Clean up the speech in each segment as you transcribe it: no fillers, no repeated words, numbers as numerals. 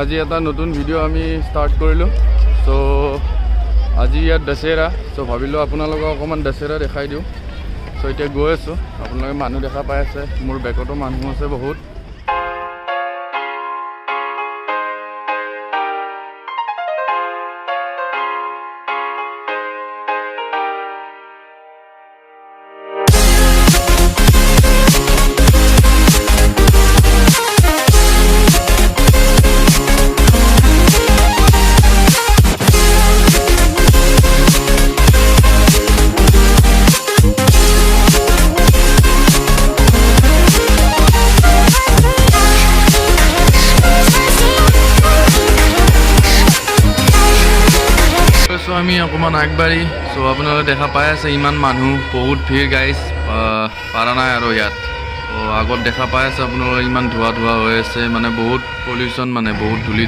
আজি এটা নতুন ভিডিঅ' আমি ষ্টাৰ্ট কৰিলোঁ। চ' আজি ইয়াত দশেৰা, চ' ভাবিলোঁ আপোনালোকক অকণমান দশেৰা দেখাই দিওঁ। চ' এতিয়া গৈ আছোঁ, আপোনালোকে মানুহ দেখা পাই আছে, মোৰ বেকতো মানুহ আছে বহুত। আমি অকণমান আগবাঢ়ি, চ' আপোনালোকে দেখা পাই আছে ইমান মানুহ, বহুত ভিৰ গাইজ, পাৰা নাই আৰু ইয়াত। ত' আগত দেখা পাই আছে আপোনালোকে ইমান ধোঁৱা হৈ আছে, মানে বহুত পলিউশ্যন, মানে বহুত ধূলি।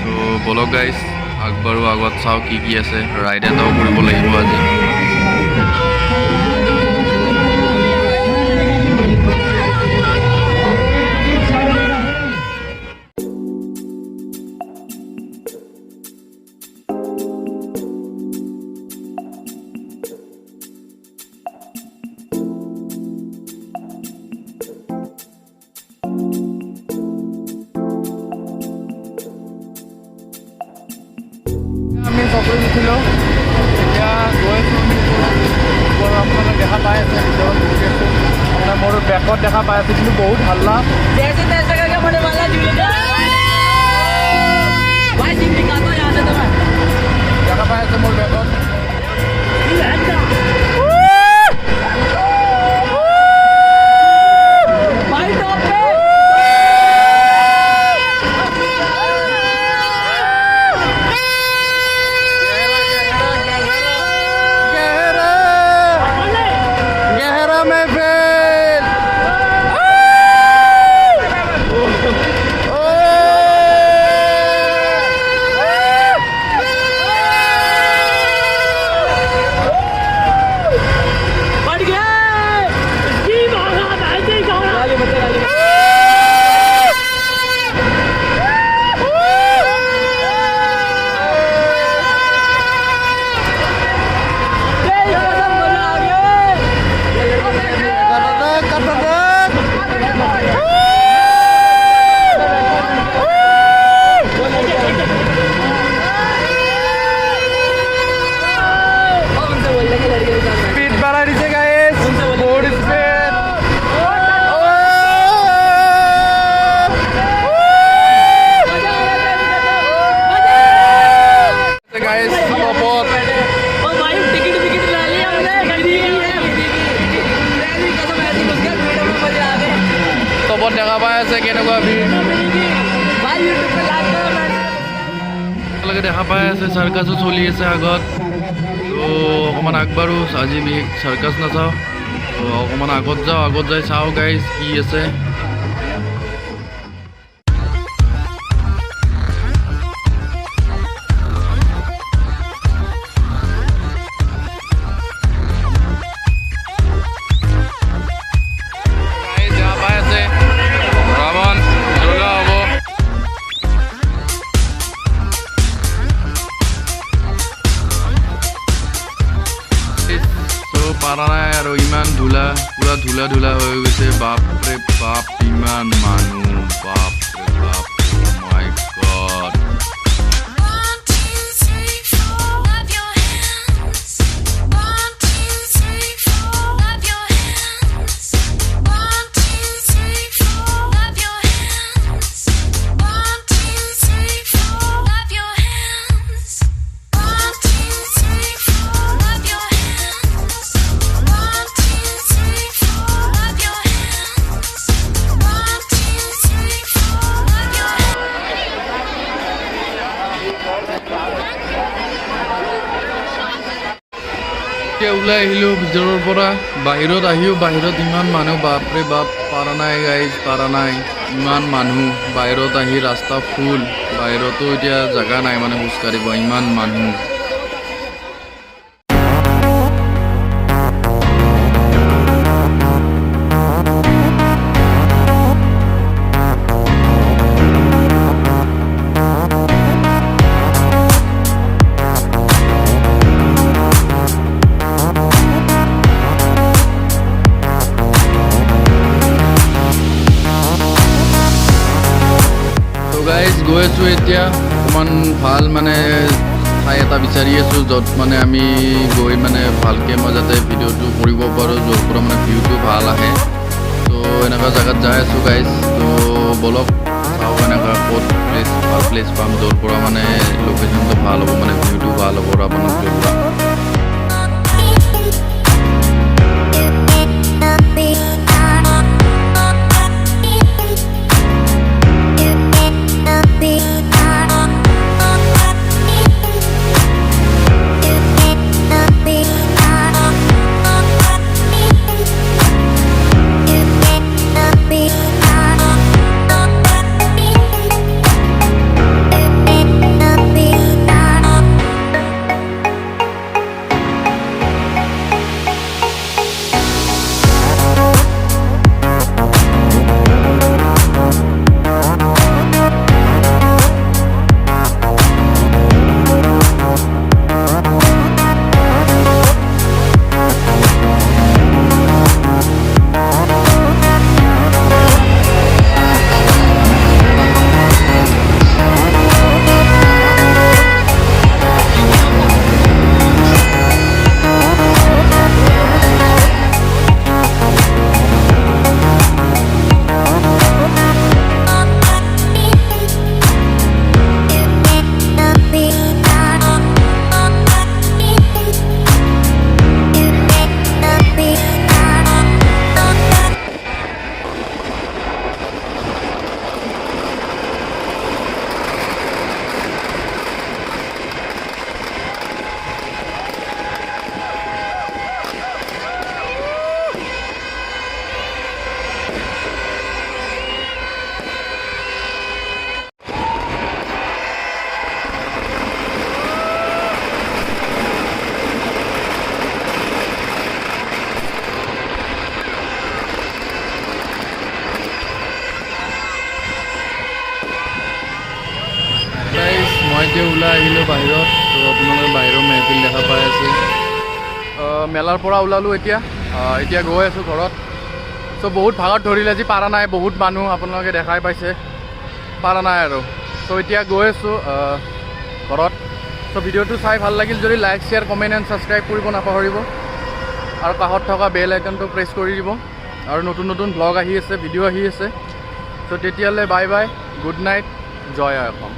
ত' বলক গাইজ আগবাঢ়ো, আগত চাওঁ কি আছে। ৰাইড এটাও কৰিব লাগিব আজি। আমি চকৰি উঠিলোঁ, এতিয়া গৈ আছোঁ আপোনালোকে দেখা পাই আছে, ভিতৰত বহি আছোঁ। মানে মোৰ বেকত দেখা পাই আছে, কিন্তু বহুত হাল্লা। দেখা পাই আছে মোৰ বেকত। টপত দেখা পাই আছে কেনেকুৱা ভিৰ। আপোনালোকে দেখা পাই আছে চাৰ্কাছো চলি আছে আগত। ত' অকণমান আগবাঢ়ো, আজি বিশেষ চাৰ্কাছ নাচাওঁ। ত' অকণমান আগত যাই চাওঁ গাইজ কি আছে। পাৰা নাই আৰু ইমান ধূলা, পুৰা ধূলা হৈ গৈছে। বাপৰে বাপ, ইমান মানুহ, বাপৰে বাপ, মাই গড। ওলাই আহিলোঁ ভিতৰৰ পৰা, বাহিৰত আহিও বাহিৰত ইমান মানুহ, বাপৰে বাপ, পাৰা নাই গাইজ, পাৰা নাই, ইমান মানুহ। বাহিৰত আহি ৰাস্তা ফুল, বাহিৰতো এতিয়া জেগা নাই মানে খোজকাঢ়িব, ইমান মানুহ। অকণমান ভাল মানে ঠাই এটা বিচাৰি আছোঁ য'ত মানে আমি গৈ মানে ভালকৈ মই যাতে ভিডিঅ'টো কৰিব পাৰোঁ, য'ৰ পৰা মানে ভিউটো ভাল আহে। তো এনেকুৱা জেগাত যাই আছোঁ গাইজ। তো বলক চাওঁ এনেকুৱা ক'ত ভাল প্লেচ পাম য'ৰ পৰা মানে লোকেশ্যনটো ভাল হ'ব, মানে ভিউটো ভাল হ'ব আপোনাক পৰা। মই এতিয়া ওলাই আহিলোঁ বাহিৰত। তো আপোনালোকে বাহিৰৰ মেহফিল দেখা পাই আছে। মেলাৰ পৰা ওলালোঁ এতিয়া গৈ আছোঁ ঘৰত। চ' বহুত ভাগত ধৰিলে আজি পাৰা নাই, বহুত মানুহ আপোনালোকে দেখাই পাইছে, পাৰা নাই আৰু। চ' এতিয়া গৈ আছোঁ ঘৰত। চ' ভিডিঅ'টো চাই ভাল লাগিল যদি like, share, comment and subscribe কৰিব নাপাহৰিব, আৰু কাষত থকা বেল আইকনটো প্ৰেছ কৰি দিব। আৰু নতুন নতুন ব্লগ আহি আছে, ভিডিঅ' আহি আছে। চ' তেতিয়াহ'লে বাই বাই, গুড নাইট, জয় অসম।